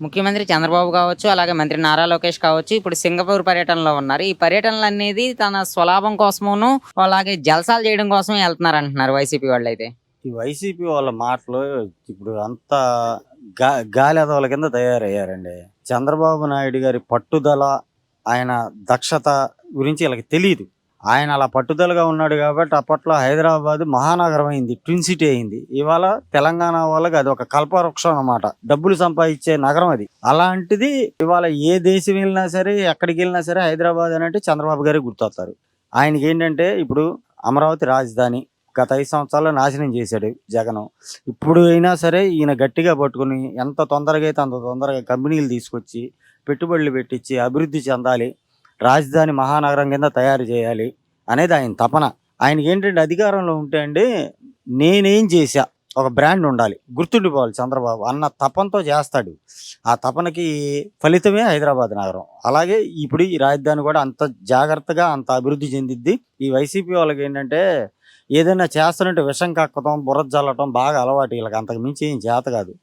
ముఖ్యమంత్రి చంద్రబాబు కావచ్చు, అలాగే మంత్రి నారా లోకేష్ కావచ్చు, ఇప్పుడు సింగపూర్ పర్యటనలో ఉన్నారు. ఈ పర్యటనలనేది తన స్వలాభం కోసమును, అలాగే జల్సాలు చేయడం కోసమే ఎళ్తున్నారంటున్నారు వైసీపీ వాళ్ళైతే. ఈ వైసీపీ వాళ్ళ మాటలు ఇప్పుడు అంతా గాలి ఎదవల కింద తయారయ్యారండి. చంద్రబాబు నాయుడు గారి పట్టుదల, ఆయన దక్షత గురించి వీళ్ళకి తెలీదు. ఆయన అలా పట్టుదలగా ఉన్నాడు కాబట్టి అప్పట్లో హైదరాబాద్ మహానగరం అయింది, ట్విన్ సిటీ అయింది. ఇవాళ తెలంగాణ వాళ్ళకి అది ఒక కల్పవృక్షం అన్నమాట. డబ్బులు సంపాదించే నగరం అది. అలాంటిది ఇవాళ ఏ దేశం వెళ్ళినా సరే, ఎక్కడికి వెళ్ళినా సరే హైదరాబాద్ అని అంటే చంద్రబాబు గారే గుర్తొస్తారు. ఆయనకి ఏంటంటే ఇప్పుడు అమరావతి రాజధాని గత 5 సంవత్సరాల్లో నాశనం చేశాడు జగను. ఇప్పుడు అయినా సరే ఈయన గట్టిగా పట్టుకుని ఎంత తొందరగా అయితే అంత తొందరగా కంపెనీలు తీసుకొచ్చి పెట్టుబడులు పెట్టించి అభివృద్ధి చెందాలి, రాజధాని మహానగరం కింద తయారు చేయాలి అనేది ఆయన తపన. ఆయనకి ఏంటంటే అధికారంలో ఉంటే అండి, నేనేం చేశా ఒక బ్రాండ్ ఉండాలి, గుర్తుండిపోవాలి చంద్రబాబు అన్న తపనతో చేస్తాడు. ఆ తపనకి ఫలితమే హైదరాబాద్ నగరం. అలాగే ఇప్పుడు ఈ రాజధాని కూడా అంత జాగ్రత్తగా అంత అభివృద్ధి చెందిద్ది. ఈ వైసీపీ వాళ్ళకి ఏంటంటే ఏదైనా చేస్తానంటే విషం కక్కడం, బురద జల్లటం బాగా అలవాటు. వీళ్ళకి అంతకు మించి ఏం చేత కాదు.